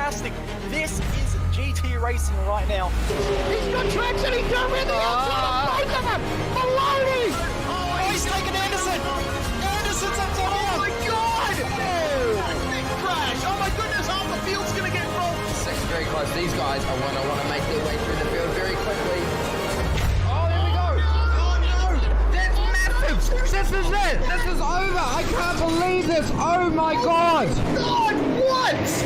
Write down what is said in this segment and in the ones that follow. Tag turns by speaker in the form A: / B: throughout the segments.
A: fantastic. This is GT racing right now.
B: He's got traction, he's going around the outside of both of them! Maloney!
A: Oh, he's taking Anderson! Anderson's up to
B: Oh my god! Big crash! Oh my goodness, half the field's gonna get rolled!
C: Second very close. These guys are want to make their way through the field very quickly. Oh, there we go! Oh no! That's massive! This is it! This is over! I can't believe this! Oh my god!
B: God, what?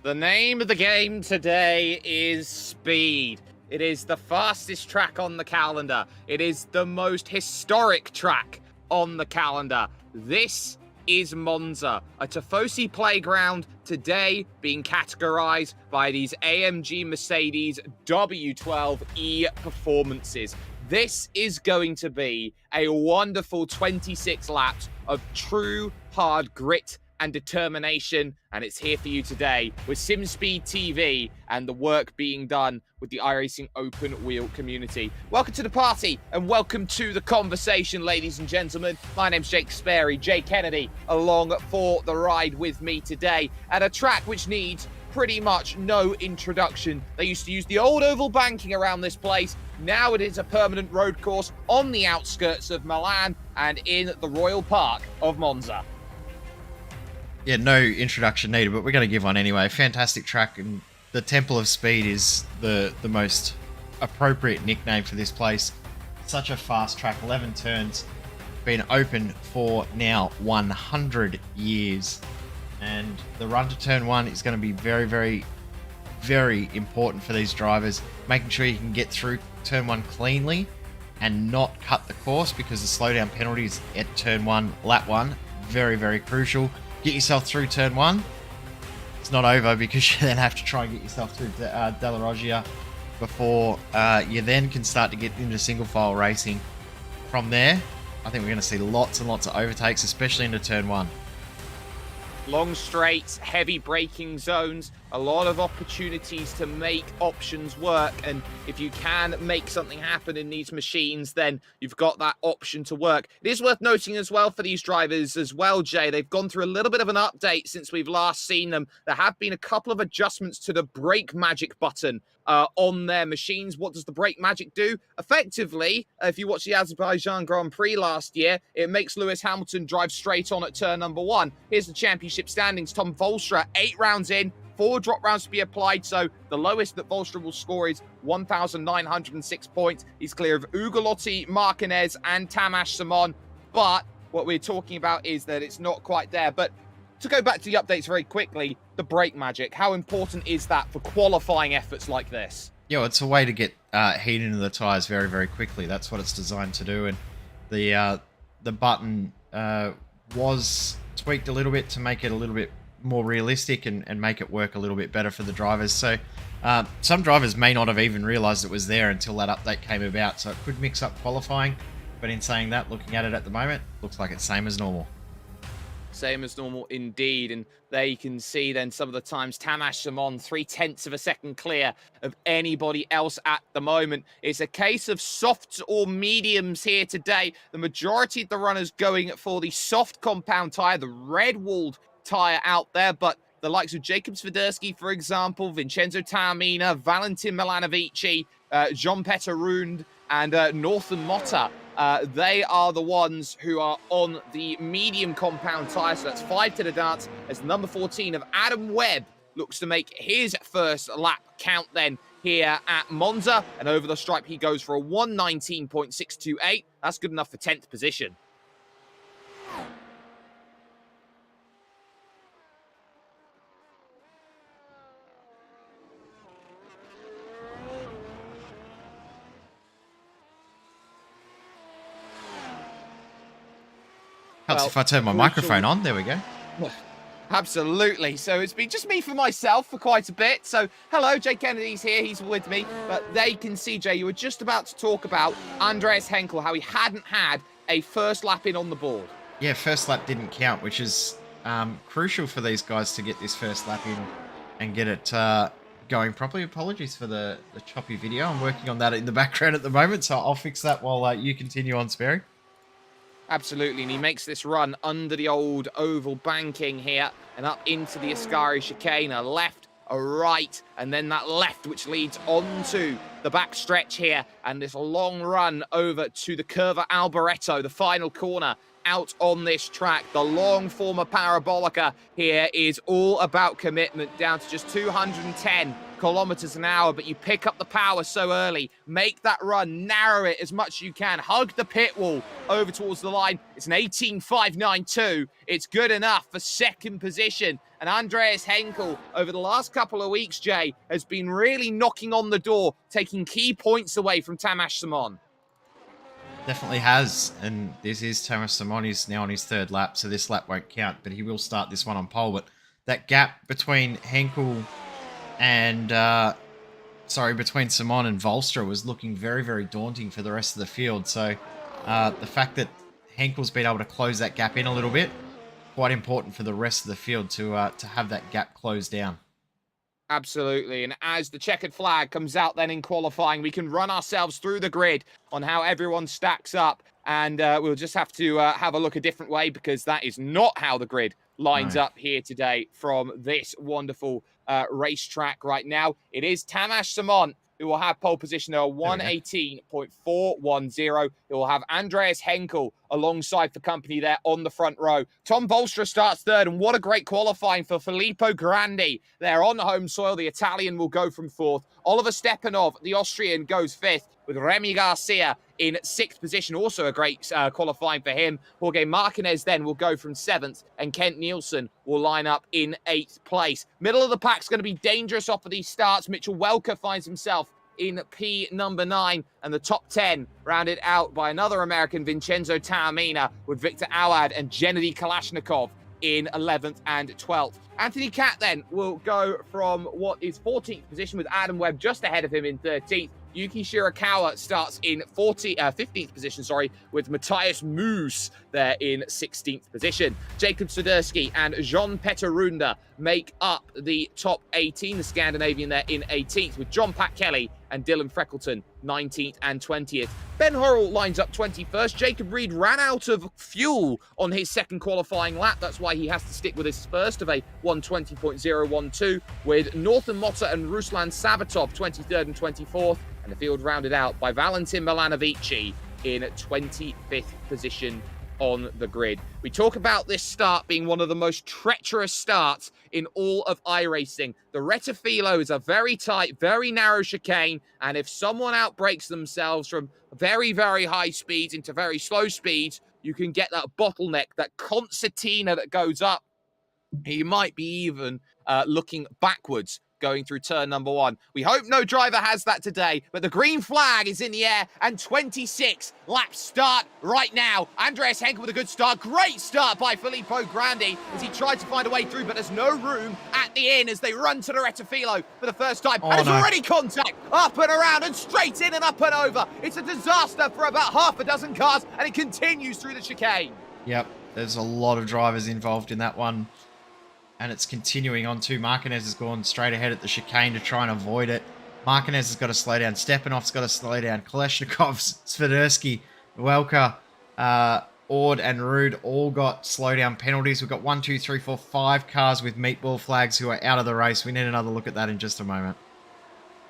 D: The name of the game today is speed. It is the fastest track on the calendar. It is the most historic track on the calendar. This is Monza, a Tifosi playground today being categorized by these AMG Mercedes W12E performances. This is going to be a wonderful 26 laps of true hard grit and determination, and it's here for you today with SimSpeed TV and the work being done with the iRacing open wheel community. Welcome to the party and welcome to the conversation, ladies and gentlemen. My name's Jake Sperry, Jay Kennedy, along for the ride with me today at a track which needs pretty much no introduction. They used to use the old oval banking around this place. Now it is a permanent road course on the outskirts of Milan and in the Royal Park of Monza.
E: Yeah, no introduction needed, but we're going to give one anyway. Fantastic track, and the Temple of Speed is the most appropriate nickname for this place. Such a fast track, 11 turns, been open for now 100 years. And the run to turn one is going to be very, very, very important for these drivers. Making sure you can get through turn one cleanly and not cut the course, because the slowdown penalties at turn one, lap one, very, very crucial. Get yourself through turn one. It's not over, because you then have to try and get yourself through Della Roggia before you then can start to get into single file racing. From there, I think we're going to see lots and lots of overtakes, especially into turn one.
D: Long straights, heavy braking zones, a lot of opportunities to make options work. And if you can make something happen in these machines, then you've got that option to work. It is worth noting as well for these drivers as well, Jay, they've gone through a little bit of an update since we've last seen them. There have been a couple of adjustments to the brake magic button on their machines. What does the brake magic do? Effectively, if you watch the Azerbaijan Grand Prix last year, it makes Lewis Hamilton drive straight on at turn number one. Here's the championship standings. Tom Volstra, 8 rounds in, 4 drop rounds to be applied, so the lowest that Volstra will score is 1,906 points. He's clear of Ugolotti, Martinez, and Tamas Simon, but what we're talking about is that it's not quite there. But to go back to the updates very quickly, the brake magic, how important is that for qualifying efforts like this?
E: Yeah, well, it's a way to get heat into the tyres very, very quickly. That's what it's designed to do. And the button was tweaked a little bit to make it a little bit more realistic and make it work a little bit better for the drivers. So some drivers may not have even realised it was there until that update came about. So it could mix up qualifying. But in saying that, looking at it at the moment, looks like it's same as normal.
D: Same as normal indeed, and there you can see then some of the times. Tamas Simon 0.3 of a second clear of anybody else at the moment. It's a case of softs or mediums here today. The majority of the runners going for the soft compound tyre, the red-walled tyre out there, but the likes of Jacob Swiderski, for example, Vincenzo Taormina, Valentin Milanovici, Jean-Peter Rund, and Northern Motta. They are the ones who are on the medium compound tyre, so that's 5 to the dance as number 14 of Adam Webb looks to make his first lap count then here at Monza, and over the stripe he goes for a 119.628. That's good enough for 10th position.
E: Helps if I turn my microphone on. There we go.
D: Absolutely. So it's been just me for myself for quite a bit. So hello, Jay Kennedy's here. He's with me. But they can see, Jay, you were just about to talk about Andreas Henkel, how he hadn't had a first lap in on the board.
E: Yeah, first lap didn't count, which is crucial for these guys to get this first lap in and get it going properly. Apologies for the choppy video. I'm working on that in the background at the moment, so I'll fix that while you continue on, Sperry.
D: Absolutely, and he makes this run under the old oval banking here and up into the Ascari chicane, a left, a right, and then that left which leads onto the back stretch here, and this long run over to the Curva Alboreto, the final corner out on this track. The long former Parabolica here is all about commitment, down to just 210 kilometers an hour, but you pick up the power so early, make that run, narrow it as much as you can, hug the pit wall over towards the line. It's an 18.592. It's good enough for second position. And Andreas Henkel, over the last couple of weeks, Jay, has been really knocking on the door, taking key points away from Tamas Simon.
E: Definitely has, and this is Tamas Simon. He's now on his third lap, so this lap won't count, but he will start this one on pole. But that gap between Henkel and between Simon and Volstra was looking very, very daunting for the rest of the field. So the fact that Henkel's been able to close that gap in a little bit, quite important for the rest of the field to have that gap closed down.
D: Absolutely, and as the checkered flag comes out then in qualifying, we can run ourselves through the grid on how everyone stacks up, and we'll just have to have a look a different way, because that is not how the grid lines up here today from this wonderful racetrack right now. It is Tamas Simon who will have pole position at 118.410. He will have Andreas Henkel alongside for company there on the front row. Tom Volstra starts third, and what a great qualifying for Filippo Grandi there on home soil. The Italian will go from fourth. Oliver Stepanov, the Austrian, goes fifth, with Remy Garcia in sixth position. Also a great qualifying for him. Jorge Martinez then will go from seventh, and Kent Nielsen will line up in eighth place. Middle of the pack's going to be dangerous off of these starts. Mitchell Welker finds himself in P number 9, and the top 10 rounded out by another American, Vincenzo Taormina, with Victor Awad and Gennady Kalashnikov in 11th and 12th. Anthony Catt then will go from what is 14th position, with Adam Webb just ahead of him in 13th. Yuki Shirakawa starts in 15th position, with Matthias Moos there in 16th position. Jacob Soderski and Jean-Peter Runda make up the top 18, the Scandinavian there in 18th, with John Pat Kelly and Dylan Freckleton 19th and 20th. Ben Horrell lines up 21st. Jacob Reed ran out of fuel on his second qualifying lap. That's why he has to stick with his first of a 120.012, with Northern Motta and Ruslan Sabatov 23rd and 24th. And the field rounded out by Valentin Milanovici in 25th position on the grid. We talk about this start being one of the most treacherous starts in all of iRacing. The Rettifilo is a very tight, very narrow chicane, and if someone outbreaks themselves from very, very high speeds into very slow speeds, you can get that bottleneck, that concertina that goes up. You might be even looking backwards going through turn number 1. We hope no driver has that today, but the green flag is in the air, and 26 laps start right now. Andreas Henkel with a good start. Great start by Filippo Grandi as he tried to find a way through, but there's no room at the end as they run to the Rettifilo for the first time. And it's already contact, up and around and straight in and up and over. It's a disaster for about half a dozen cars, and it continues through the chicane.
E: Yep, there's a lot of drivers involved in that one. And it's continuing on too. Martinez has gone straight ahead at the chicane to try and avoid it. Martinez has got to slow down. Stepanov's got to slow down. Kalashnikov, Sviderski, Welker, Ord and Rude all got slow down penalties. We've got 1, 2, 3, 4, 5 cars with meatball flags who are out of the race. We need another look at that in just a moment.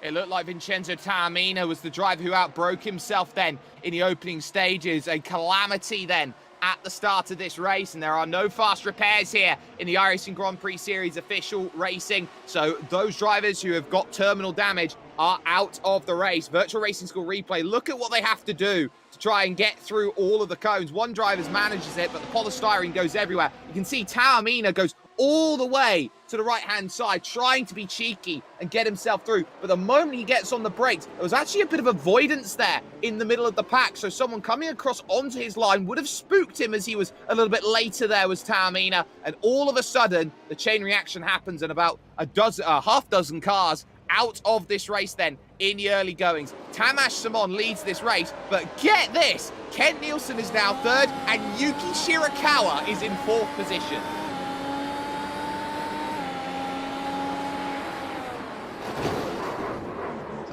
D: It looked like Vincenzo Taormina was the driver who outbroke himself then in the opening stages. A calamity then at the start of this race, and there are no fast repairs here in the iRacing Grand Prix Series official racing. So those drivers who have got terminal damage are out of the race. Virtual Racing School replay, look at what they have to do to try and get through all of the cones. One driver manages it, but the polystyrene goes everywhere. You can see Taormina goes all the way to the right-hand side, trying to be cheeky and get himself through. But the moment he gets on the brakes, there was actually a bit of avoidance there in the middle of the pack. So someone coming across onto his line would have spooked him as he was a little bit later there was Taormina. And all of a sudden, the chain reaction happens and about a half dozen cars out of this race then in the early goings. Tamas Simon leads this race, but get this, Kent Nielsen is now third and Yuki Shirakawa is in fourth position.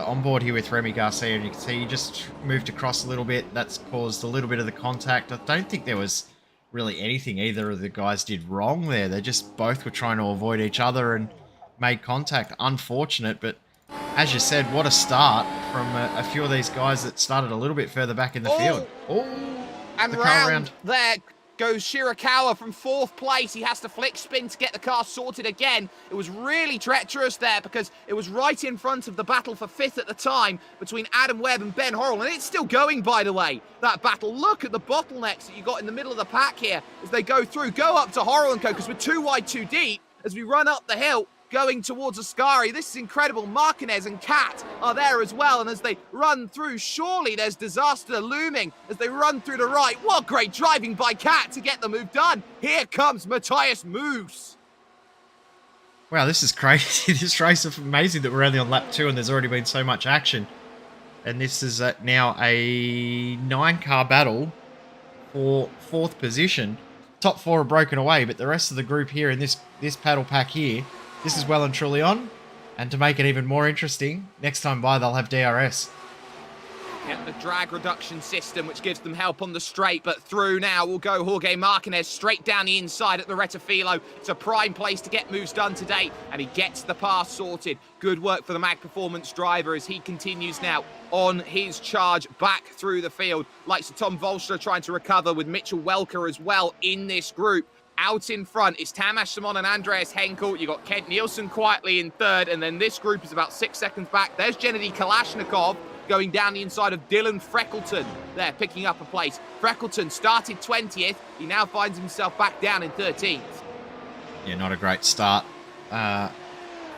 E: on board here with Remy Garcia, and you can see he just moved across a little bit. That's caused a little bit of the contact. I don't think there was really anything either of the guys did wrong there. They just both were trying to avoid each other and made contact. Unfortunate, but as you said, what a start from a few of these guys that started a little bit further back in the field. Oh,
D: and
E: the car
D: round there goes Shirakawa from 4th place. He has to flick spin to get the car sorted again. It was really treacherous there because it was right in front of the battle for 5th at the time between Adam Webb and Ben Horrell. And it's still going, by the way, that battle. Look at the bottlenecks that you got in the middle of the pack here as they go through. Go up to Horrell and Co, because we're too wide, too deep as we run up the hill going towards Ascari. This is incredible. Martinez and Kat are there as well, and as they run through, surely there's disaster looming as they run through the right. What great driving by Kat to get the move done. Here comes Matthias Moos.
E: Wow, this is crazy. This race is amazing that we're only on lap 2 and there's already been so much action. And this is now a 9-car battle for 4th position. Top 4 are broken away, but the rest of the group here in this paddle pack here, this is well and truly on. And to make it even more interesting, next time by they'll have DRS.
D: Get the drag reduction system, which gives them help on the straight, but through now will go Jorge Martinez straight down the inside at the Retafilo. It's a prime place to get moves done today, and he gets the pass sorted. Good work for the Mag Performance driver as he continues now on his charge back through the field. Likes of Tom Volstra trying to recover with Mitchell Welker as well in this group. Out in front is Tamas Simon and Andreas Henkel. You've got Kent Nielsen quietly in 3rd, and then this group is about 6 seconds back. There's Gennady Kalashnikov going down the inside of Dylan Freckleton. There, picking up a place. Freckleton started 20th. He now finds himself back down in 13th.
E: Yeah, not a great start.
D: It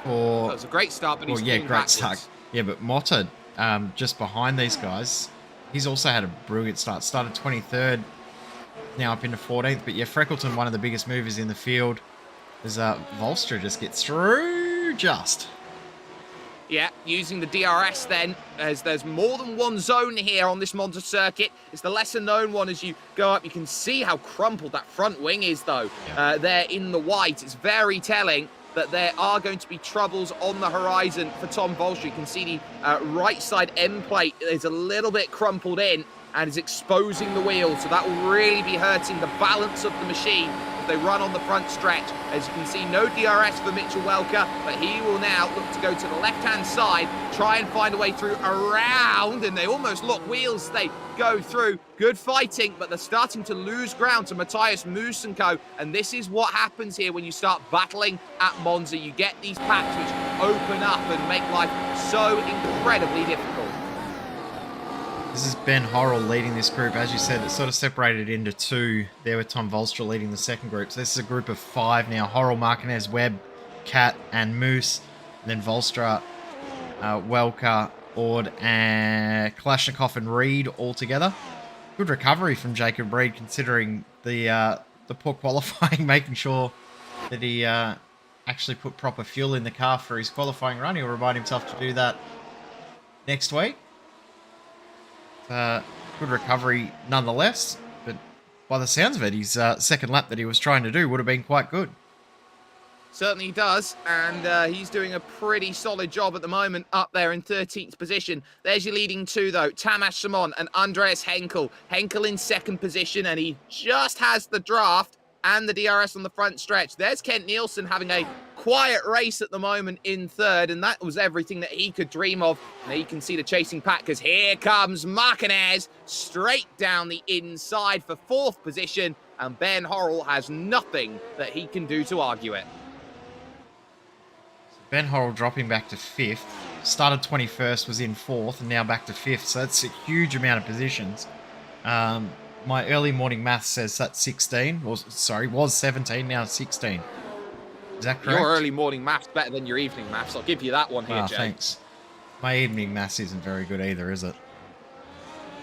D: was a great start, but he's
E: great
D: backwards.
E: start. Yeah, but Motta, just behind these guys, he's also had a brilliant start. Started 23rd. Now up into 14th, but yeah, Freckleton, one of the biggest movers in the field, as Volstra just gets through just.
D: Yeah, using the DRS then, as there's more than one zone here on this Monza circuit. It's the lesser known one. As you go up, you can see how crumpled that front wing is, though.
E: Yeah.
D: There in the white, it's very telling that there are going to be troubles on the horizon for Tom Volstra. You can see the right side end plate is a little bit crumpled in and is exposing the wheel, so that will really be hurting the balance of the machine as they run on the front stretch. As you can see, no DRS for Mitchell Welker, but he will now look to go to the left-hand side, try and find a way through around, and they almost lock wheels. They go through. Good fighting, but they're starting to lose ground to Matthias Moos and Co, and this is what happens here when you start battling at Monza. You get these packs which open up and make life so incredibly difficult.
E: This is Ben Horrell leading this group. As you said, it's sort of separated into 2 there with Tom Volstra leading the second group. So this is a group of 5 now. Horrell, Martinez, Webb, Kat, and Moose. And then Volstra, Welker, Ord, and Kalashnikov and Reed all together. Good recovery from Jacob Reed considering the poor qualifying, making sure that he actually put proper fuel in the car for his qualifying run. He'll remind himself to do that next week. Good recovery nonetheless, but by the sounds of it, his second lap that he was trying to do would have been quite good.
D: Certainly he does, and he's doing a pretty solid job at the moment up there in 13th position. There's your leading 2, though, Tamas Simon and Andreas Henkel. Henkel in 2nd position, and he just has the draft and the DRS on the front stretch. There's Kent Nielsen having a quiet race at the moment in 3rd, and that was everything that he could dream of. Now you can see the chasing pack, because here comes Martinez straight down the inside for 4th position, and Ben Horrell has nothing that he can do to argue it.
E: Ben Horrell dropping back to 5th. Started 21st, was in 4th, and now back to 5th. So that's a huge amount of positions. My early morning math says that's 16. Was 17, now 16. Is that correct?
D: Your early morning maths better than your evening maths. I'll give you that one here, Jay.
E: Thanks. My evening maths isn't very good either, is it?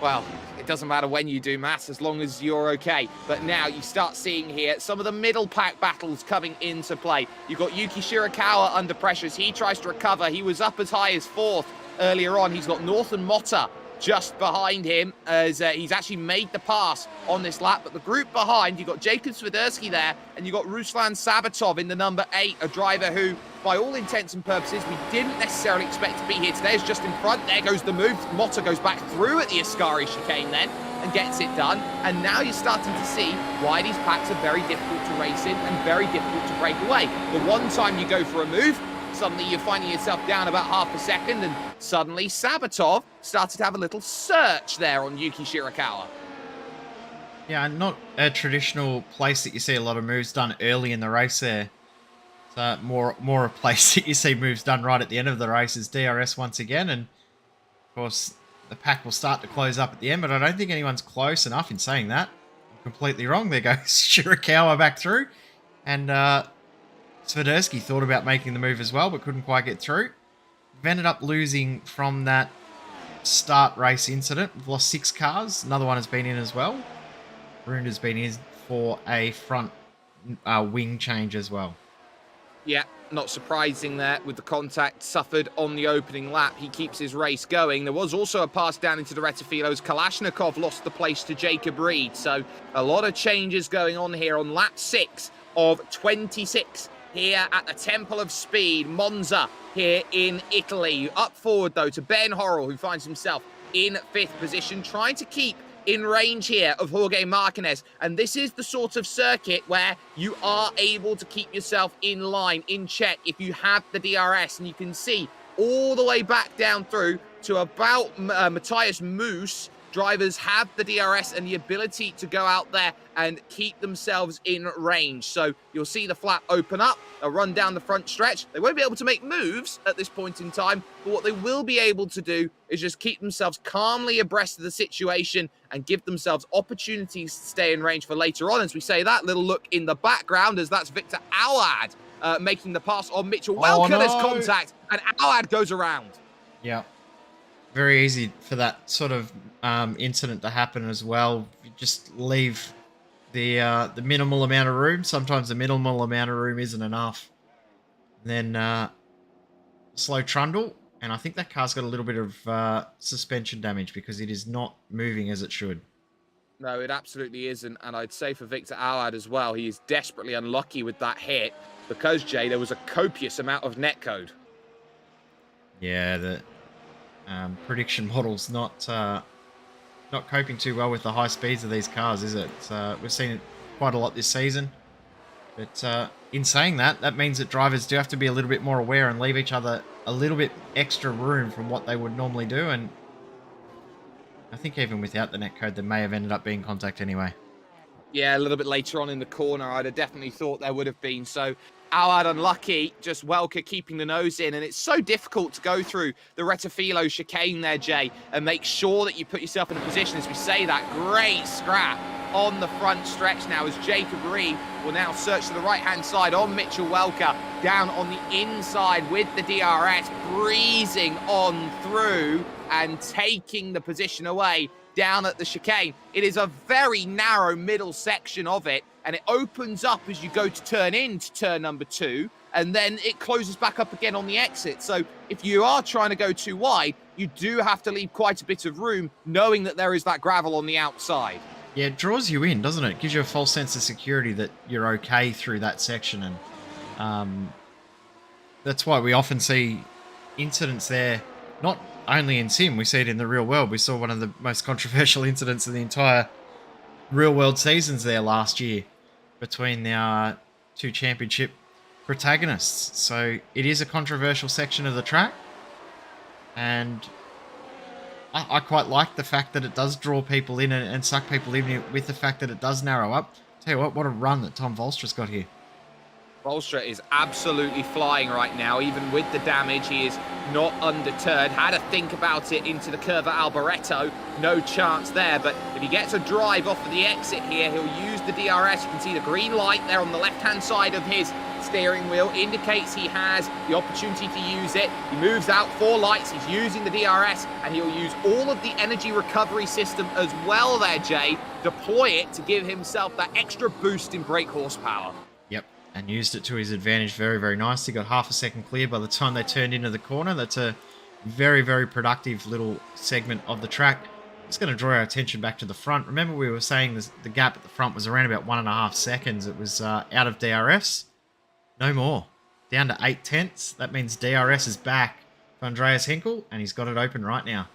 D: Well, it doesn't matter when you do maths as long as you're okay. But now you start seeing here some of the middle pack battles coming into play. You've got Yuki Shirakawa under pressure as he tries to recover. He was up as high as 4th earlier on. He's got North and Motta just behind him as he's actually made the pass on this lap. But the group behind, you've got Jacob Swiderski there, and you've got Ruslan Sabatov in the number 8, a driver who, by all intents and purposes, we didn't necessarily expect to be here today. Is just in front. There goes the move. Motta goes back through at the Ascari chicane then and gets it done. And now you're starting to see why these packs are very difficult to race in and very difficult to break away. The one time you go for a move, suddenly you're finding yourself down about half a second, and suddenly Sabatov started to have a little search there on Yuki Shirakawa.
E: Yeah, not a traditional place that you see a lot of moves done early in the race there. It's more a place that you see moves done right at the end of the race is DRS once again, and of course the pack will start to close up at the end, but I don't think anyone's close enough in saying that. I'm completely wrong. There goes Shirakawa back through, and Swiderski thought about making the move as well, but couldn't quite get through. We've ended up losing from that start race incident. We've lost 6 cars. Another one has been in as well. Rund has been in for a front wing change as well.
D: Yeah, not surprising there with the contact suffered on the opening lap. He keeps his race going. There was also a pass down into the Retifilos. Kalashnikov lost the place to Jacob Reed. So a lot of changes going on here on lap 6 of 26. Here at the Temple of Speed, Monza, here in Italy. Up forward, though, to Ben Horrell, who finds himself in 5th position, trying to keep in range here of Jorge Martinez. And this is the sort of circuit where you are able to keep yourself in line, in check, if you have the DRS. And you can see all the way back down through to about Matthias Moose. Drivers have the DRS and the ability to go out there and keep themselves in range. So you'll see the flap open up, a run down the front stretch. They won't be able to make moves at this point in time, but what they will be able to do is just keep themselves calmly abreast of the situation and give themselves opportunities to stay in range for later on. As we say that, little look in the background as that's Victor Awad making the pass on Mitchell Welker's contact, and Awad goes around.
E: Yeah. Very easy for that sort of incident to happen as well. You just leave the minimal amount of room. Sometimes the minimal amount of room isn't enough. And then slow trundle, and I think that car's got a little bit of suspension damage because it is not moving as it should.
D: No, it absolutely isn't, and I'd say for Victor Awad as well, he is desperately unlucky with that hit because, Jay, there was a copious amount of netcode.
E: Yeah, the prediction model's not coping too well with the high speeds of these cars, is it? We've seen it quite a lot this season. But in saying that, that means that drivers do have to be a little bit more aware and leave each other a little bit extra room from what they would normally do. And I think even without the netcode, there may have ended up being contact anyway.
D: Yeah, a little bit later on in the corner, I'd have definitely thought there would have been. So Awad unlucky, just Welker keeping the nose in, and it's so difficult to go through the Retafilo chicane there, Jay, and make sure that you put yourself in a position, as we say that, great scrap on the front stretch now as Jacob Reed will now search to the right-hand side on Mitchell Welker, down on the inside with the DRS, breezing on through and taking the position away down at the chicane. It is a very narrow middle section of it, and it opens up as you go to turn into turn number 2, and then it closes back up again on the exit. So if you are trying to go too wide, you do have to leave quite a bit of room, knowing that there is that gravel on the outside.
E: Yeah, it draws you in, doesn't it? It gives you a false sense of security that you're okay through that section, and that's why we often see incidents there, not only in sim, we see it in the real world. We saw one of the most controversial incidents of the entire real world seasons there last year between the 2 championship protagonists. So it is a controversial section of the track, and I quite like the fact that it does draw people in and suck people in with the fact that it does narrow up. Tell you what a run that Tom Volstra's got here.
D: Volstra is absolutely flying right now. Even with the damage, he is not undeterred. Had to think about it into the Curva Alboreto. No chance there, but if he gets a drive off of the exit here, he'll use the DRS. You can see the green light there on the left-hand side of his steering wheel indicates he has the opportunity to use it. He moves out 4 lights, he's using the DRS, and he'll use all of the energy recovery system as well there, Jay. Deploy it to give himself that extra boost in brake horsepower.
E: Yep, and used it to his advantage very, very nicely. Got half a second clear by the time they turned into the corner. That's a very, very productive little segment of the track. It's going to draw our attention back to the front. Remember, we were saying the gap at the front was around about 1.5 seconds. It was out of DRS. No more. Down to 8/10. That means DRS is back for Andreas Hinkel, and he's got it open right now.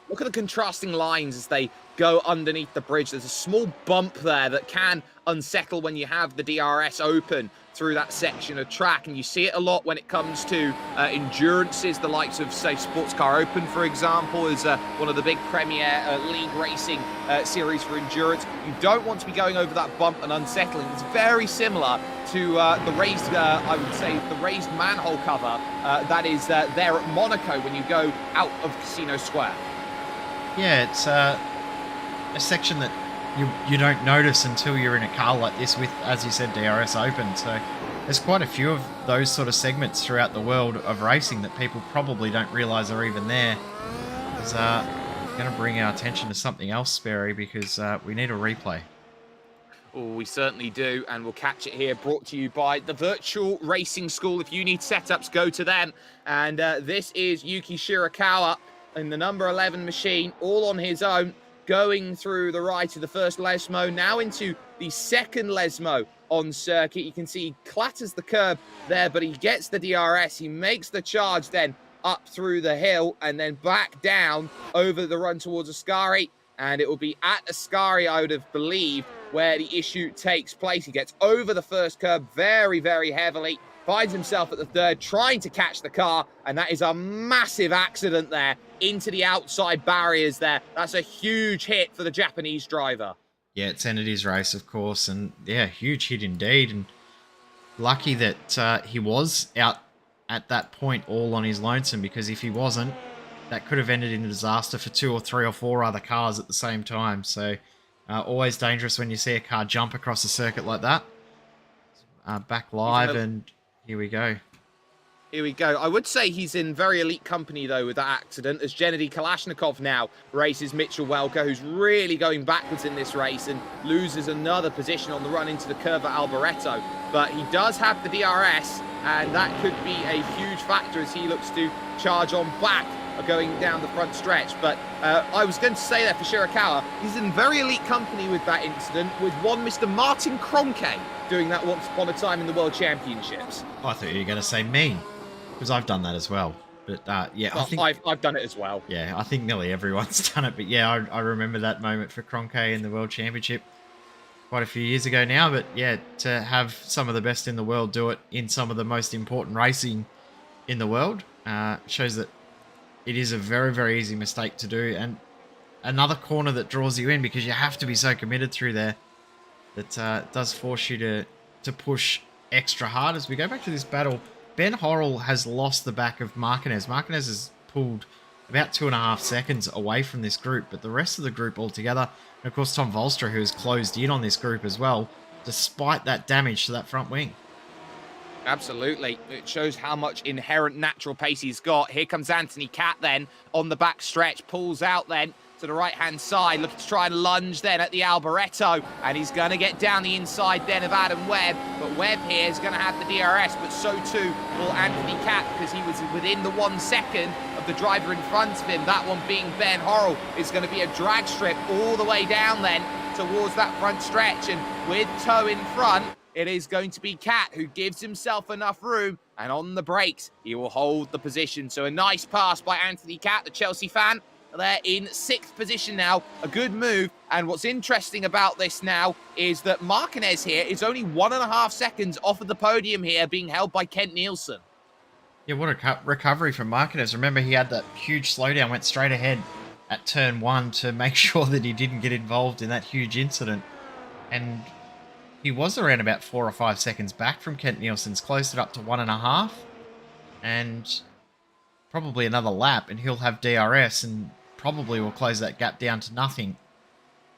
D: Look at the contrasting lines as they go underneath the bridge. There's a small bump there that can unsettle when you have the DRS open through that section of track, and you see it a lot when it comes to endurances, the likes of, say, Sports Car Open, for example, is one of the big Premier League racing series for endurance. You don't want to be going over that bump and unsettling. It's very similar to the raised, I would say, the raised manhole cover that is there at Monaco when you go out of Casino Square.
E: Yeah, it's a section that you don't notice until you're in a car like this with, as you said, DRS open. So there's quite a few of those sort of segments throughout the world of racing that people probably don't realise are even there. It's going to bring our attention to something else, Sperry, because we need a replay.
D: Oh, we certainly do, and we'll catch it here, brought to you by the Virtual Racing School. If you need setups, go to them. And this is Yuki Shirakawa in the number 11 machine, all on his own, going through the right of the first Lesmo, now into the second Lesmo on circuit. You can see he clatters the curb there, but he gets the DRS. He makes the charge then up through the hill and then back down over the run towards Ascari. And it will be at Ascari, I would have believed, where the issue takes place. He gets over the first curb very, very heavily, finds himself at the third, trying to catch the car, and that is a massive accident there into the outside barriers there. That's a huge hit for the Japanese driver.
E: Yeah, it's ended his race, of course, and yeah, huge hit indeed. And lucky that he was out at that point all on his lonesome, because if he wasn't, that could have ended in a disaster for 2 or 3 or 4 other cars at the same time. So always dangerous when you see a car jump across a circuit like that. Back live, and here we go.
D: Here we go. I would say he's in very elite company, though, with that accident, as Gennady Kalashnikov now races Mitchell Welker, who's really going backwards in this race and loses another position on the run into the curve at Alboreto. But he does have the DRS, and that could be a huge factor as he looks to charge on back going down the front stretch. But I was going to say that for Shirakawa, he's in very elite company with that incident, with one Mr. Martin Kroenke doing that once upon a time in the World Championships.
E: Oh, I thought you were going to say me, because I've done that as well. But yeah, I think
D: I've done it as well.
E: Yeah, I think nearly everyone's done it. But yeah, I remember that moment for Kroenke in the World Championship quite a few years ago now. But yeah, to have some of the best in the world do it in some of the most important racing in the world shows that it is a very, very easy mistake to do. And another corner that draws you in, because you have to be so committed through there, that does force you to push extra hard. As we go back to this battle, Ben Horrell has lost the back of Marquez. Marquez has pulled about 2.5 seconds away from this group, but the rest of the group altogether, and of course Tom Volstra, who has closed in on this group as well, despite that damage to that front wing.
D: Absolutely. It shows how much inherent natural pace he's got. Here comes Anthony Catt then on the back stretch, pulls out then to the right-hand side, looking to try and lunge then at the Alboreto, and he's going to get down the inside then of Adam Webb, but Webb here is going to have the DRS, but so too will Anthony Catt, because he was within the 1 second of the driver in front of him. That one being Ben Horrell is going to be a drag strip all the way down then towards that front stretch, and with Toe in front, it is going to be Catt who gives himself enough room, and on the brakes, he will hold the position. So a nice pass by Anthony Catt, the Chelsea fan. They're in 6th position now, a good move. And what's interesting about this now is that Marquez here is only 1.5 seconds off of the podium here, being held by Kent Nielsen.
E: Yeah, what a recovery from Marquez. Remember, he had that huge slowdown, went straight ahead at turn 1 to make sure that he didn't get involved in that huge incident. And he was around about 4 or 5 seconds back from Kent Nielsen's, closed it up to 1.5. And probably another lap, and he'll have DRS, and probably will close that gap down to nothing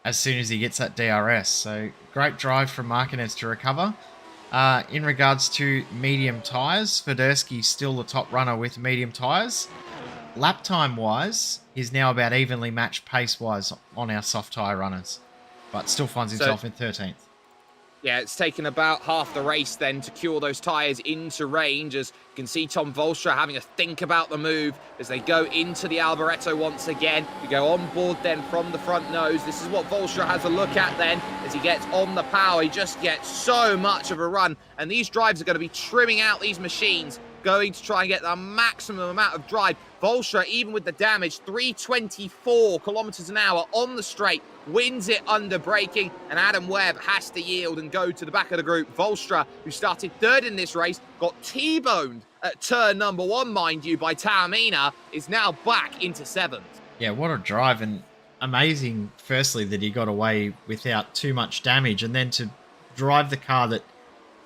E: as soon as he gets that DRS. So great drive from Marquez to recover. In regards to medium tyres, Federsky's still the top runner with medium tyres. Lap time wise, he's now about evenly matched pace wise on our soft tyre runners, but still finds himself in 13th.
D: Yeah, it's taken about half the race then to cure those tyres into range, as you can see Tom Volstra having a think about the move as they go into the Alboreto once again. We go on board then from the front nose. This is what Volstra has a look at then as he gets on the power. He just gets so much of a run, and these drives are going to be trimming out these machines, going to try and get the maximum amount of drive. Volstra, even with the damage, 324 kilometers an hour on the straight, wins it under braking, and Adam Webb has to yield and go to the back of the group. Volstra, who started third in this race, got T-boned at turn number 1, mind you, by Taormina, is now back into 7th.
E: Yeah, what a drive, and amazing, firstly, that he got away without too much damage, and then to drive the car that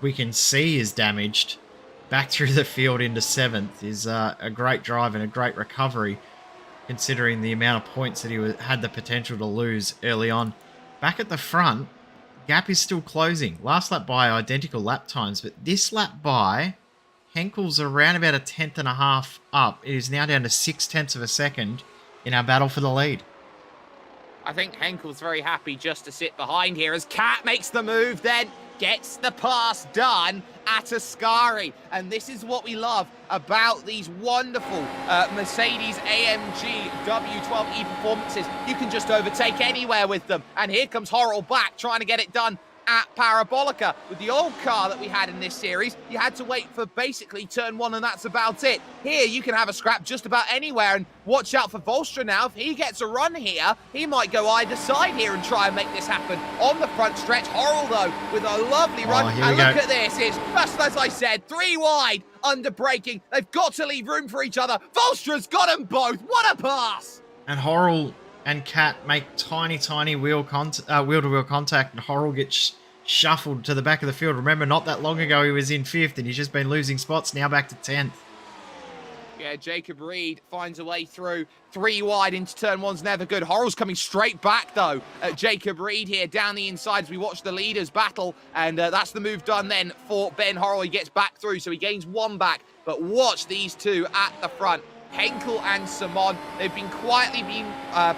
E: we can see is damaged back through the field into 7th is a great drive and a great recovery, considering the amount of points that he had the potential to lose early on. Back at the front, gap is still closing. Last lap by identical lap times, but this lap by, Henkel's around about a 1/10.5 up. It is now down to 0.6 of a second in our battle for the lead.
D: I think Henkel's very happy just to sit behind here as Cat makes the move then, gets the pass done at Ascari. And this is what we love about these wonderful Mercedes AMG W12E performances. You can just overtake anywhere with them. And here comes Horrell back, trying to get it done at Parabolica. With the old car that we had in this series, you had to wait for basically turn 1 and that's about it. Here, you can have a scrap just about anywhere, and watch out for Volstra now. If he gets a run here, he might go either side here and try and make this happen. On the front stretch, Horrell, though, with a lovely run. And look at this. It's just as I said, 3 wide, under braking. They've got to leave room for each other. Volstra's got them both. What a pass!
E: And Horrell and Cat make tiny wheel-to-wheel contact, and Horrell gets shuffled to the back of the field. Remember, not that long ago he was in 5th, and he's just been losing spots, now back to 10th.
D: Yeah, Jacob Reed finds a way through. 3 wide into turn 1's never good. Horrell's coming straight back, though, at Jacob Reed here down the inside as we watch the leaders battle, and that's the move done then for Ben Horrell. He gets back through, so he gains 1 back, but watch these two at the front. Henkel and Simon, they've been quietly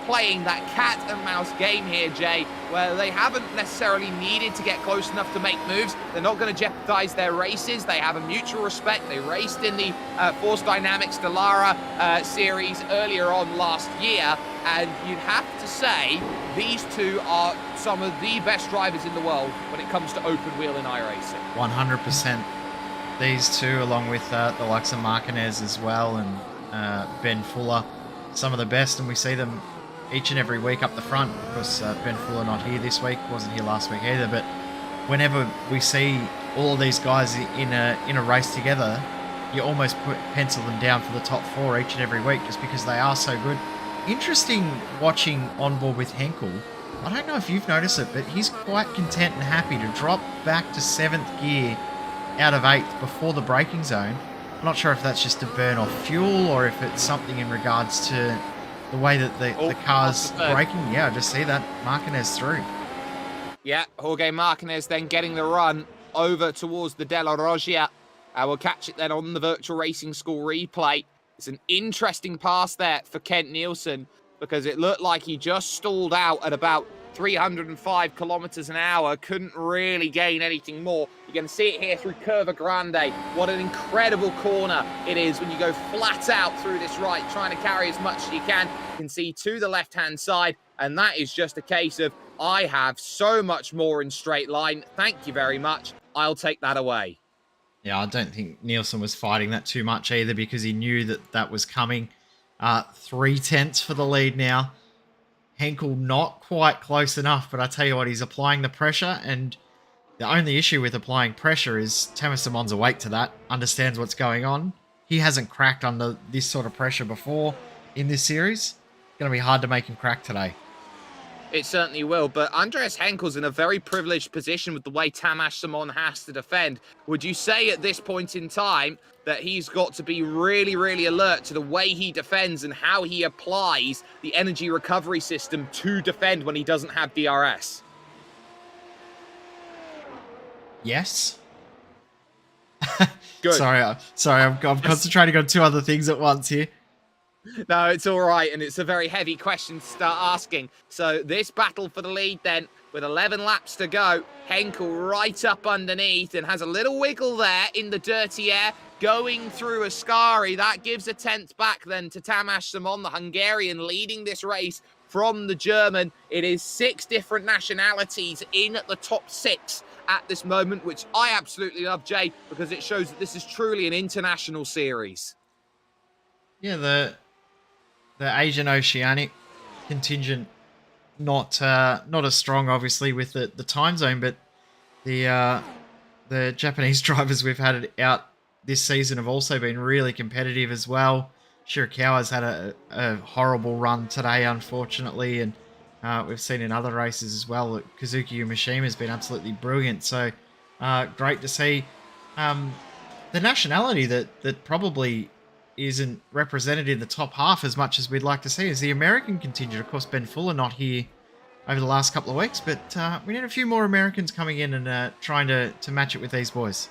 D: playing that cat and mouse game here, Jay, where they haven't necessarily needed to get close enough to make moves. They're not going to jeopardize their races. They have a mutual respect. They raced in the Force Dynamics Dallara series earlier on last year, and you'd have to say these two are some of the best drivers in the world when it comes to open wheel in iRacing.
E: 100%. These two, along with the likes of Martinez as well, and Ben Fuller, some of the best, and we see them each and every week up the front. Of course, Ben Fuller not here this week, wasn't here last week either, but whenever we see all of these guys in a race together, you almost pencil them down for the top 4 each and every week just because they are so good. Interesting watching on board with Henkel. I don't know if you've noticed it, but he's quite content and happy to drop back to 7th gear out of 8th before the braking zone. I'm not sure if that's just to burn off fuel or if it's something in regards to the way that the car's braking. Yeah, I just see that. Martinez through.
D: Yeah, Jorge Martinez then getting the run over towards the De La Roggia. We'll catch it then on the Virtual Racing School replay. It's an interesting pass there for Kent Nielsen because it looked like he just stalled out at about 305 kilometers an hour, couldn't really gain anything more. You're going to see it here through Curva Grande. What an incredible corner it is when you go flat out through this right, trying to carry as much as you can. You can see to the left-hand side, and that is just a case of, I have so much more in straight line. Thank you very much. I'll take that away.
E: Yeah, I don't think Nielsen was fighting that too much either because he knew that that was coming. 3/10 for the lead now. Henkel not quite close enough, but I tell you what, he's applying the pressure, and the only issue with applying pressure is Thomas Simon's awake to that, understands what's going on. He hasn't cracked under this sort of pressure before in this series. It's going to be hard to make him crack today.
D: It certainly will, but Andreas Henkel's in a very privileged position with the way Tamas Simon has to defend. Would you say at this point in time that he's got to be really, really alert to the way he defends and how he applies the energy recovery system to defend when he doesn't have DRS?
E: Yes.
D: Good.
E: Sorry, I'm concentrating on 2 other things at once here.
D: No, it's all right, and it's a very heavy question to start asking. So this battle for the lead then, with 11 laps to go, Henkel right up underneath and has a little wiggle there in the dirty air, going through Ascari. That gives a 10th back then to Tamás Simon, the Hungarian, leading this race from the German. It is 6 different nationalities in the top 6 at this moment, which I absolutely love, Jay, because it shows that this is truly an international series.
E: Yeah, the Asian Oceanic contingent not as strong, obviously, with the time zone, but the Japanese drivers we've had out this season have also been really competitive as well. Shirakawa's had a horrible run today, unfortunately, and we've seen in other races as well that Kazuki Umeshima has been absolutely brilliant. So great to see. The nationality that probably isn't represented in the top half as much as we'd like to see is the American contingent. Of course, Ben Fuller not here over the last couple of weeks, but we need a few more Americans coming in and trying to match it with these boys.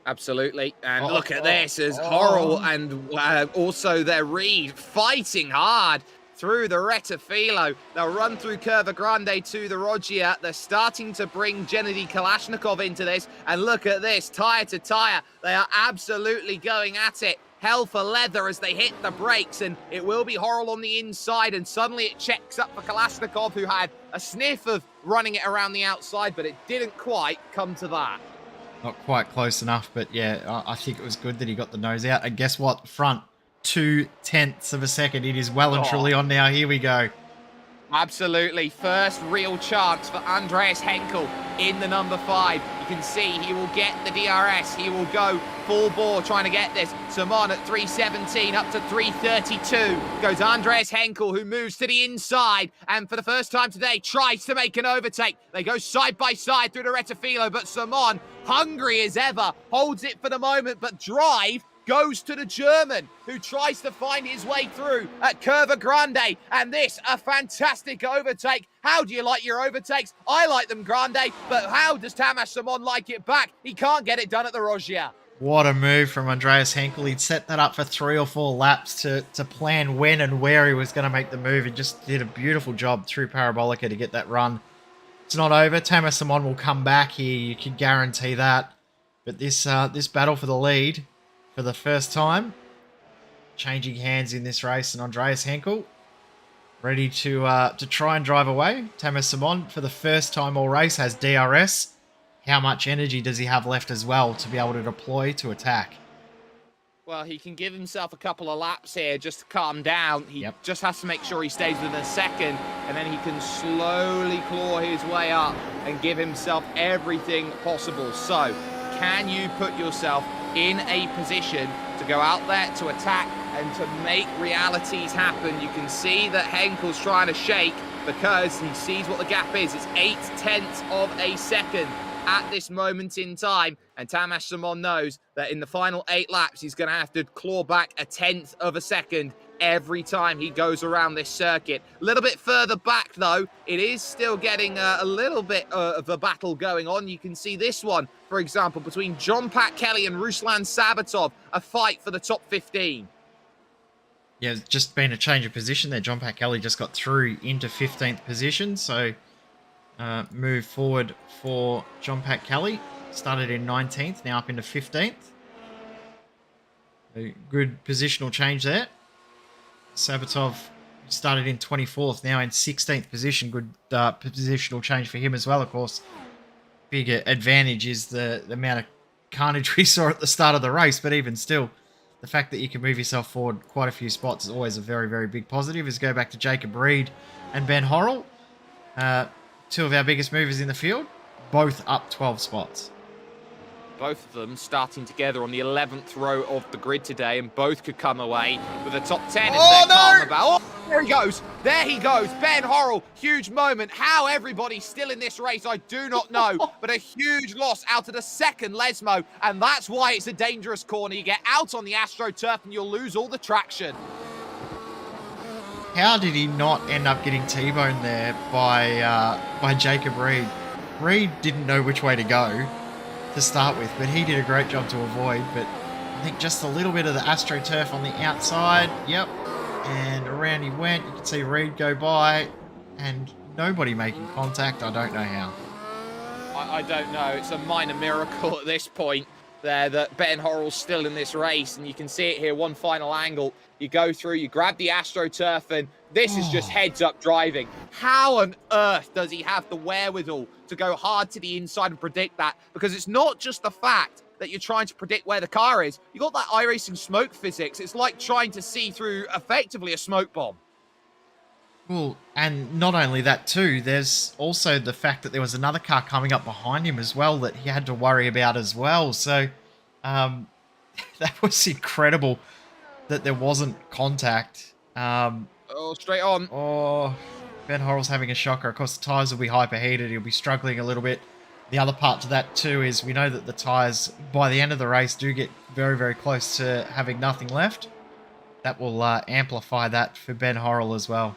D: Absolutely. And look at this as Horrell and also their Reed fighting hard through the Retafilo. They'll run through Curva Grande to the Roggia. They're starting to bring Gennady Kalashnikov into this. And look at this, tyre to tyre. They are absolutely going at it. Hell for leather as they hit the brakes, and it will be Horrell on the inside, and suddenly it checks up for Kalashnikov, who had a sniff of running it around the outside, but it didn't quite come to that.
E: Not quite close enough, but yeah, I think it was good that he got the nose out. And guess what? Front 0.2 of a second. It is well and truly on now. Here we go.
D: Absolutely. First real chance for Andreas Henkel in the number 5. You can see he will get the DRS. He will go full bore trying to get this. Simon at 3:17 up to 3:32. Goes Andreas Henkel, who moves to the inside and for the first time today tries to make an overtake. They go side by side through the Retafilo, but Simon, hungry as ever, holds it for the moment, but drive goes to the German, who tries to find his way through at Curva Grande. And this, a fantastic overtake. How do you like your overtakes? I like them grande, but how does Tamás Simon like it back? He can't get it done at the Roggia.
E: What a move from Andreas Henkel. He'd set that up for 3 or 4 laps to plan when and where he was going to make the move. He just did a beautiful job through Parabolica to get that run. It's not over. Tamás Simon will come back here. You can guarantee that. But this battle for the lead, for the first time, changing hands in this race, and Andreas Henkel ready to try and drive away. Tamás Simon, for the first time all race, has DRS. How much energy does he have left as well to be able to deploy to attack?
D: Well, he can give himself a couple of laps here just to calm down. He just has to make sure he stays within a second, and then he can slowly claw his way up and give himself everything possible. So, can you put yourself in a position to go out there to attack and to make realities happen? You can see that Henkel's trying to shake because he sees what the gap is. It's 0.8 of a second at this moment in time, and Tamás Simon knows that in the final 8 laps he's going to have to claw back 1/10 of a second every time he goes around this circuit. A little bit further back though, it is still getting a little bit of a battle going on. You can see this one, for example, between John-Pat Kelly and Ruslan Sabatov, a fight for the top 15.
E: Yeah, it's just been a change of position there. John-Pat Kelly just got through into 15th position, so move forward for John-Pat Kelly. Started in 19th, now up into 15th. A good positional change there. Sabatov started in 24th, now in 16th position. Good positional change for him as well, of course. Big advantage is the amount of carnage we saw at the start of the race, but even still, the fact that you can move yourself forward quite a few spots is always a very, very big positive. As go back to Jacob Reed and Ben Horrell, 2 of our biggest movers in the field, both up 12 spots.
D: Both of them starting together on the 11th row of the grid today, and both could come away with a top 10 if they're calm about. Oh, there he goes. There he goes. Ben Horrell, huge moment. How everybody's still in this race, I do not know, but a huge loss out of the second Lesmo, and that's why it's a dangerous corner. You get out on the AstroTurf and you'll lose all the traction.
E: How did he not end up getting T-boned there by Jacob Reed? Reed didn't know which way to go to start with, but he did a great job to avoid. But I think just a little bit of the AstroTurf on the outside. Yep. And around he went. You can see Reed go by. And nobody making contact. I don't know how.
D: I don't know. It's a minor miracle at this point there that Ben Horrell's still in this race. And you can see it here, one final angle. You go through, you grab the AstroTurf, and this is just heads-up driving. How on earth does he have the wherewithal to go hard to the inside and predict that? Because it's not just the fact that you're trying to predict where the car is. You got that iRacing smoke physics. It's like trying to see through, effectively, a smoke bomb.
E: Well, and not only that too, there's also the fact that there was another car coming up behind him as well that he had to worry about as well. So that was incredible that there wasn't contact.
D: Straight on.
E: Oh, Ben Horrell's having a shocker. Of course, the tyres will be hyperheated. He'll be struggling a little bit. The other part to that too is we know that the tyres, by the end of the race, do get very, very close to having nothing left. That will amplify that for Ben Horrell as well.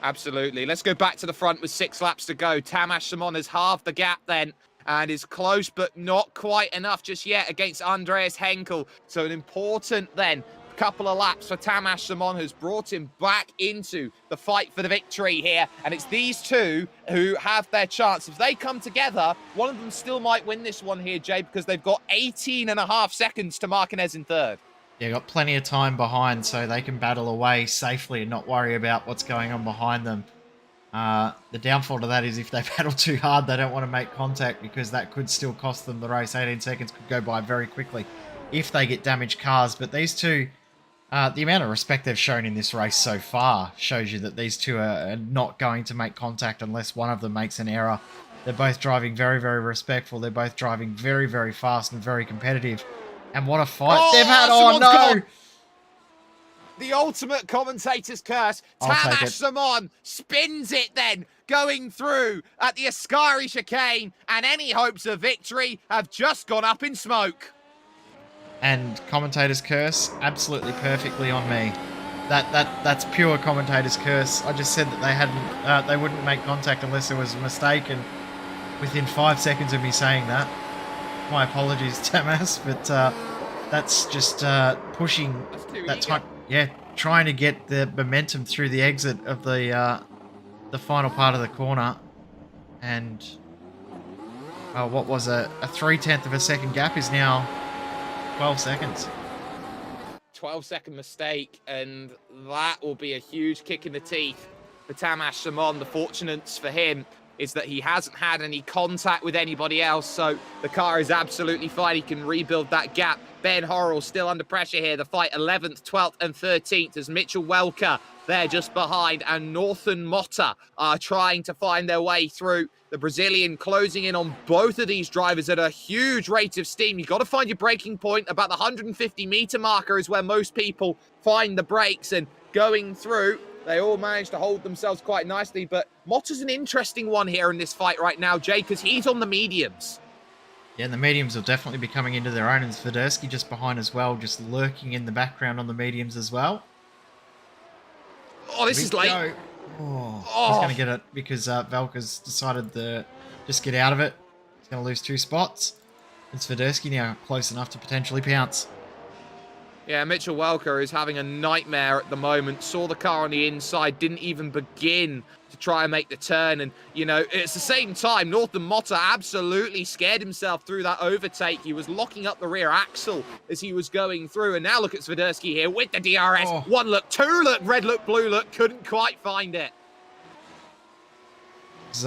D: Absolutely. Let's go back to the front with 6 laps to go. Tamas Simon has halved the gap then and is close, but not quite enough just yet against Andreas Henkel. So an important then couple of laps for Tamas Simon, who's brought him back into the fight for the victory here. And it's these two who have their chance. If they come together, one of them still might win this one here, Jay, because they've got 18.5 seconds to Martinez in third.
E: Yeah, got plenty of time behind, so they can battle away safely and not worry about what's going on behind them. The downfall to that is if they battle too hard, they don't want to make contact because that could still cost them the race. 18 seconds could go by very quickly if they get damaged cars. But these two, the amount of respect they've shown in this race so far shows you that these two are not going to make contact unless one of them makes an error. They're both driving very, very respectful. They're both driving very, very fast and very competitive. And what a fight they've had. Oh, no.
D: Gone. The ultimate commentator's curse. Tamas Simon spins it then, going through at the Ascari chicane, and any hopes of victory have just gone up in smoke.
E: And commentator's curse, absolutely perfectly on me. That's pure commentator's curse. I just said that they hadn't, they wouldn't make contact unless there was a mistake, and within 5 seconds of me saying that, my apologies, Tamas, but that's just pushing that time. Yeah, trying to get the momentum through the exit of the final part of the corner, and what was a 0.3 of a second gap is now 12 seconds.
D: 12-second mistake, and that will be a huge kick in the teeth for Tamas Simon. The fortunates for him is that he hasn't had any contact with anybody else, so the car is absolutely fine. He can rebuild that gap. Ben Horrell still under pressure here. The fight 11th, 12th and 13th as Mitchell Welker there just behind, and Northern Motta are trying to find their way through. The Brazilian closing in on both of these drivers at a huge rate of steam. You've got to find your braking point. About the 150-meter marker is where most people find the brakes, and going through, they all managed to hold themselves quite nicely. But Motta's an interesting one here in this fight right now, Jay, because he's on the mediums.
E: Yeah, and the mediums will definitely be coming into their own, and Swiderski just behind as well, just lurking in the background on the mediums as well.
D: Oh, this is late.
E: He's going to get it because Velka's decided to just get out of it. He's going to lose 2 spots. And Swiderski now close enough to potentially pounce.
D: Yeah, Mitchell Welker is having a nightmare at the moment. Saw the car on the inside, didn't even begin to try and make the turn. And, you know, it's the same time, Northern Motta absolutely scared himself through that overtake. He was locking up the rear axle as he was going through. And now look at Swiderski here with the DRS. 1 look, 2 look, red look, blue look. Couldn't quite find it.
E: It's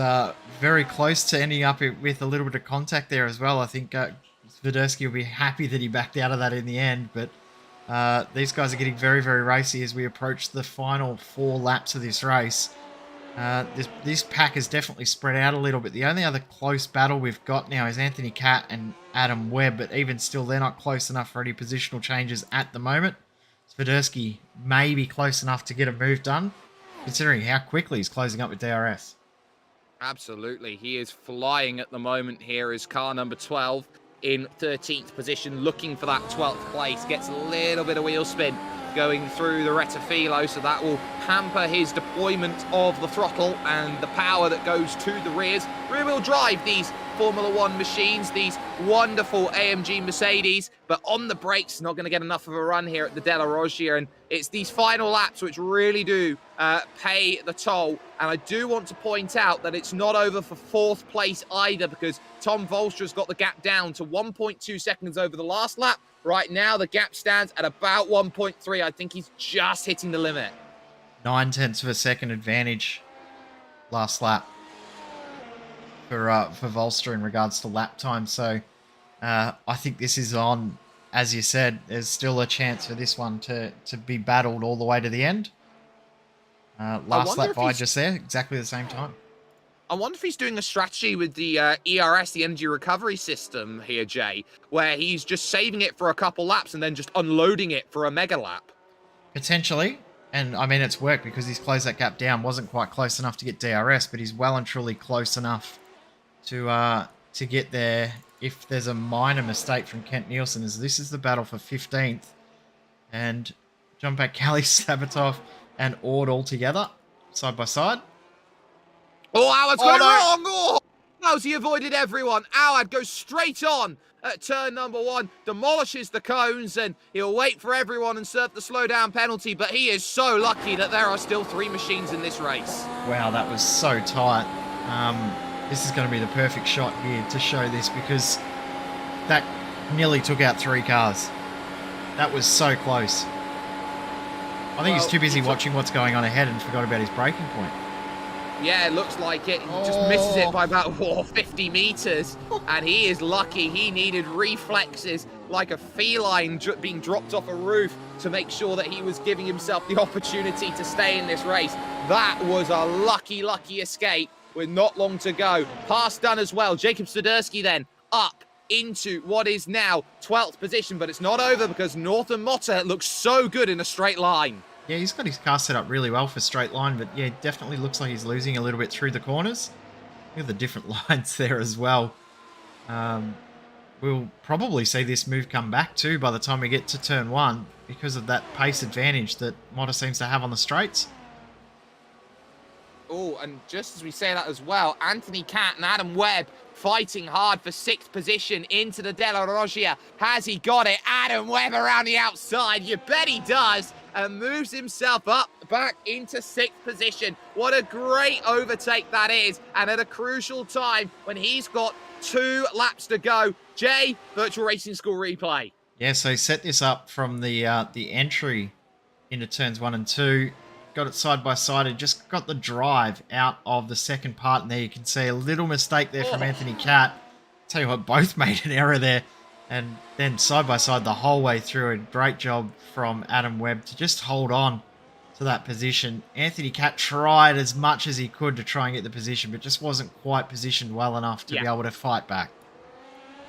E: very close to ending up with a little bit of contact there as well. I think Swiderski will be happy that he backed out of that in the end. But these guys are getting very, very racy as we approach the final 4 laps of this race. This pack is definitely spread out a little bit. The only other close battle we've got now is Anthony Catt and Adam Webb, but even still, they're not close enough for any positional changes at the moment. Swiderski may be close enough to get a move done, considering how quickly he's closing up with DRS.
D: Absolutely. He is flying at the moment here as car number 12 in 13th position, looking for that 12th place. Gets a little bit of wheel spin going through the Retafilo, so that will hamper his deployment of the throttle and the power that goes to the rears. Rear-wheel drive these Formula One machines, these wonderful AMG Mercedes, but on the brakes, not going to get enough of a run here at the Della Roggia, and it's these final laps which really do pay the toll. And I do want to point out that it's not over for 4th place either, because Tom Volstra's got the gap down to 1.2 seconds over the last lap. Right now, the gap stands at about 1.3. I think he's just hitting the limit.
E: 9/10 of a second advantage last lap for Volster in regards to lap time. So I think this is on, as you said, there's still a chance for this one to be battled all the way to the end. Last lap by just there, exactly the same time.
D: I wonder if he's doing a strategy with the ERS, the energy recovery system here, Jay, where he's just saving it for a couple laps and then just unloading it for a mega lap.
E: Potentially. And, I mean, it's worked because he's closed that gap down. Wasn't quite close enough to get DRS, but he's well and truly close enough to get there if there's a minor mistake from Kent Nielsen, as this is the battle for 15th. And John Kelly, Sabatov, and Ord all together, side by side.
D: Oh, Awad's going wrong! Oh, how's he avoided everyone? Awad goes straight on at turn number 1, demolishes the cones, and he'll wait for everyone and serve the slowdown penalty, but he is so lucky that there are still 3 machines in this race.
E: Wow, that was so tight. This is going to be the perfect shot here to show this, because that nearly took out 3 cars. That was so close. I think he's too busy watching what's going on ahead and forgot about his braking point.
D: Yeah, it looks like it. He just misses it by about 50 meters. And he is lucky. He needed reflexes like a feline being dropped off a roof to make sure that he was giving himself the opportunity to stay in this race. That was a lucky, lucky escape with not long to go. Pass done as well. Jacob Stodersky then up into what is now 12th position, but it's not over because Northern Motta looks so good in a straight line.
E: Yeah, he's got his car set up really well for straight line, but yeah, it definitely looks like he's losing a little bit through the corners. Look at the different lines there as well. We'll probably see this move come back too by the time we get to turn 1 because of that pace advantage that Motta seems to have on the straights.
D: Oh, and just as we say that as well, Anthony Catt and Adam Webb fighting hard for 6th position into the Della Roggia. Has he got it? Adam Webb around the outside. You bet he does. And moves himself up back into 6th position. What a great overtake that is. And at a crucial time when he's got 2 laps to go. Jay, Virtual Racing School replay.
E: Yeah, so set this up from the entry into turns 1 and 2. Got it side by side and just got the drive out of the second part. And there you can see a little mistake there from Anthony Catt. Tell you what, both made an error there. And then side by side the whole way through. A great job from Adam Webb to just hold on to that position. Anthony Catt tried as much as he could to try and get the position, but just wasn't quite positioned well enough to be able to fight back.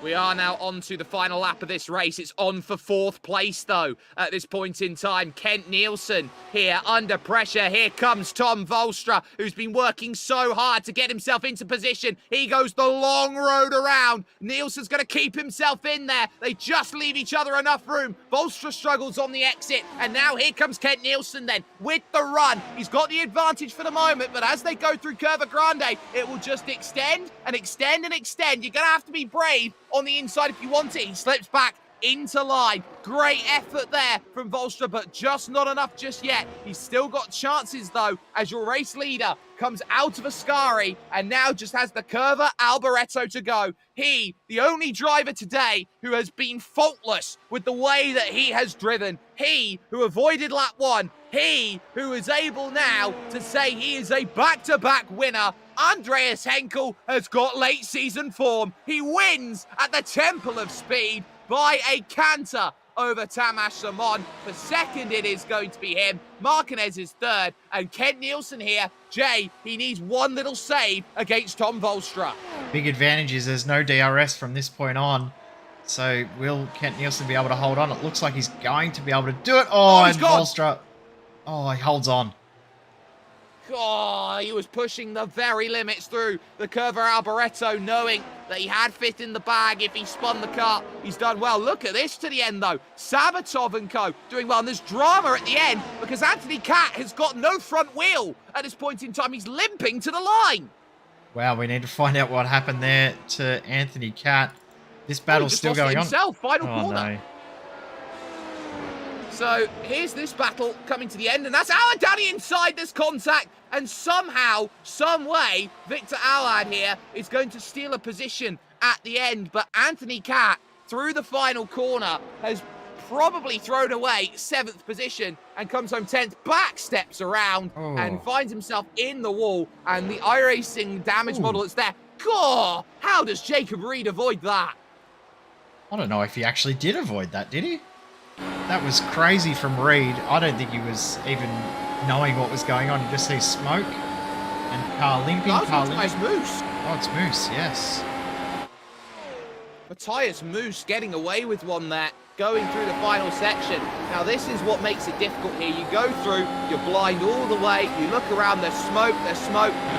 D: We are now on to the final lap of this race. It's on for 4th place, though, at this point in time. Kent Nielsen here under pressure. Here comes Tom Volstra, who's been working so hard to get himself into position. He goes the long road around. Nielsen's going to keep himself in there. They just leave each other enough room. Volstra struggles on the exit, and now here comes Kent Nielsen then with the run. He's got the advantage for the moment, but as they go through Curva Grande, it will just extend and extend and extend. You're going to have to be brave on the inside if you want it. He slips back into line. Great effort there from Volstra, but just not enough just yet. He's still got chances, though, as your race leader comes out of Ascari and now just has the Curva Alboreto to go. He, the only driver today who has been faultless with the way that he has driven. He who avoided lap 1. He who is able now to say he is a back-to-back winner. Andreas Henkel has got late season form. He wins at the Temple of Speed by a canter over Tamas Simon. For 2nd, it is going to be him. Martinez is 3rd. And Kent Nielsen here, Jay, he needs one little save against Tom Volstra.
E: Big advantage is there's no DRS from this point on. So will Kent Nielsen be able to hold on? It looks like he's going to be able to do it. Oh, and Volstra. Oh, he holds on.
D: Oh, he was pushing the very limits through the Curva Alboreto, knowing that he had fit in the bag if he spun the car. He's done well. Look at this to the end, though. Sabatov and co. doing well. And there's drama at the end because Anthony Cat has got no front wheel at this point in time. He's limping to the line.
E: Wow, we need to find out what happened there to Anthony Cat. This battle's still going on.
D: Final
E: Oh,
D: corner.
E: no.
D: So here's this battle coming to the end, and that's Alad Danny inside this contact, and somehow, some way, Victor Alad here is going to steal a position at the end, but Anthony Cat, through the final corner, has probably thrown away 7th position and comes home 10th, back steps around and finds himself in the wall, and the iRacing damage model that's there. God, how does Jacob Reed avoid that?
E: I don't know if he actually did avoid that, did he? That was crazy from Reed. I don't think he was even knowing what was going on. You just see smoke and car limping.
D: Matthias Moose.
E: Oh, it's Moose, yes.
D: Matthias Moose getting away with one there, going through the final section. Now this is what makes it difficult here. You go through, you're blind all the way, you look around, there's smoke.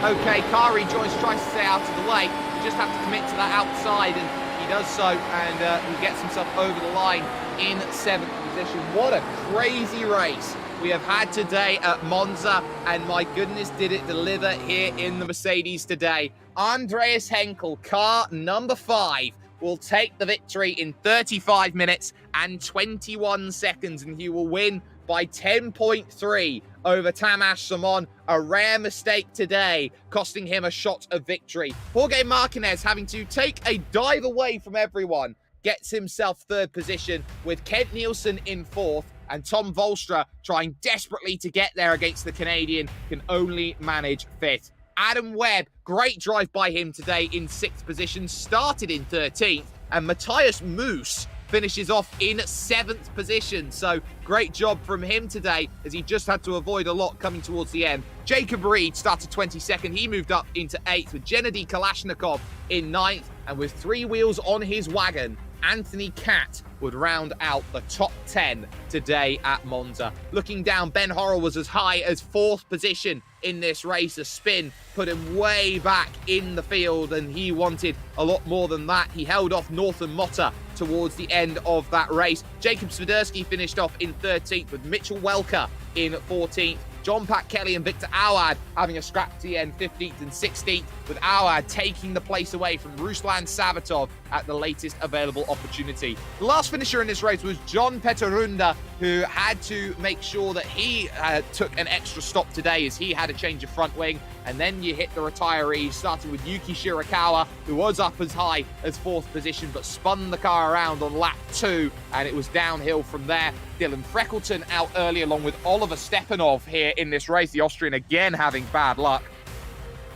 D: Okay, car rejoins, tries to stay out of the way. You just have to commit to that outside, and he does so, and he gets himself over the line in 7th position. What a crazy race we have had today at Monza, and my goodness, did it deliver here in the Mercedes today. Andreas Henkel, car number 5, will take the victory in 35 minutes and 21 seconds, and he will win by 10.3 over Tamas Simon. A rare mistake today, costing him a shot of victory. Jorge Martinez having to take a dive away from everyone, gets himself 3rd position, with Kent Nielsen in 4th, and Tom Volstra trying desperately to get there against the Canadian, can only manage 5th. Adam Webb, great drive by him today in 6th position, started in 13th, and Matthias Moose finishes off in 7th position. So great job from him today, as he just had to avoid a lot coming towards the end. Jacob Reed started 22nd. He moved up into 8th, with Gennady Kalashnikov in 9th, and with 3 wheels on his wagon, Anthony Cat would round out the top 10 today at Monza. Looking down, Ben Horrell was as high as 4th position in this race. A spin put him way back in the field, and he wanted a lot more than that. He held off Northern Motta towards the end of that race. Jacob Swiderski finished off in 13th, with Mitchell Welker in 14th. John Pat Kelly and Victor Awad having a scrap to the end, 15th and 16th, with Awad taking the place away from Ruslan Sabatov at the latest available opportunity. The last finisher in this race was John Peterunda, who had to make sure that he took an extra stop today, as he had a change of front wing. And then you hit the retirees, starting with Yuki Shirakawa, who was up as high as 4th position, but spun the car around on lap 2, and it was downhill from there. Dylan Freckleton out early, along with Oliver Stepanov here in this race. The Austrian again having bad luck.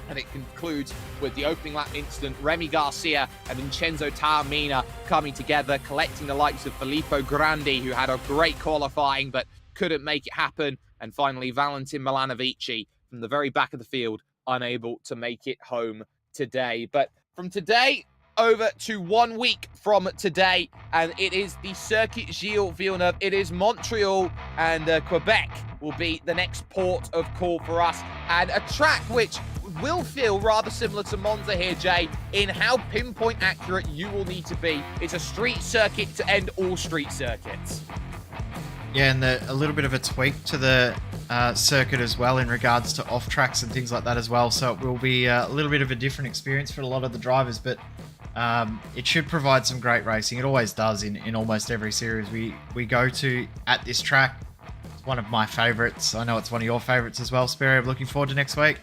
D: And it concludes with the opening lap incident. Remy Garcia and Vincenzo Taormina coming together, collecting the likes of Filippo Grandi, who had a great qualifying but couldn't make it happen. And finally, Valentin Milanovici from the very back of the field, unable to make it home today. But from today over to 1 week from today, and it is the Circuit Gilles Villeneuve. It is Montreal, and Quebec will be the next port of call for us, and a track which will feel rather similar to Monza here, Jay, in how pinpoint accurate you will need to be. It's a street circuit to end all street circuits.
E: Yeah, and a little bit of a tweak to the circuit as well in regards to off tracks and things like that as well. So it will be a little bit of a different experience for a lot of the drivers, but it should provide some great racing. It always does in almost every series we go to at this track. It's one of my favorites. I know it's one of your favorites as well, Sperry. I'm looking forward to next week.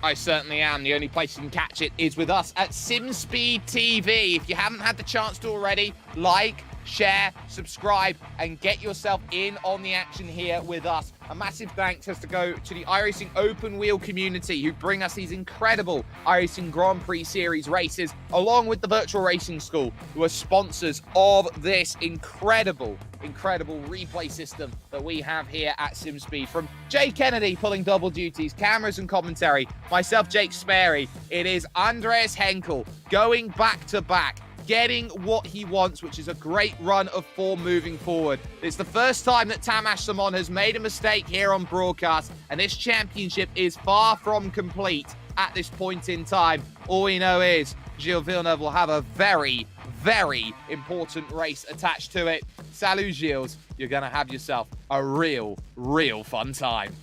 D: I certainly am. The only place you can catch it is with us at SimSpeed TV. If you haven't had the chance to already, like, share, subscribe, and get yourself in on the action here with us. A massive thanks has to go to the iRacing Open Wheel community, who bring us these incredible iRacing Grand Prix Series races, along with the Virtual Racing School, who are sponsors of this incredible replay system that we have here at SimSpeed. From Jay Kennedy pulling double duties, cameras and commentary, myself, Jake Sperry, it is Andreas Henkel going back to back getting what he wants, which is a great run of form moving forward. It's the first time that Tamash Simon has made a mistake here on broadcast, and this championship is far from complete at this point in time. All we know is Gilles Villeneuve will have a very, very important race attached to it. Salut, Gilles. You're going to have yourself a real fun time.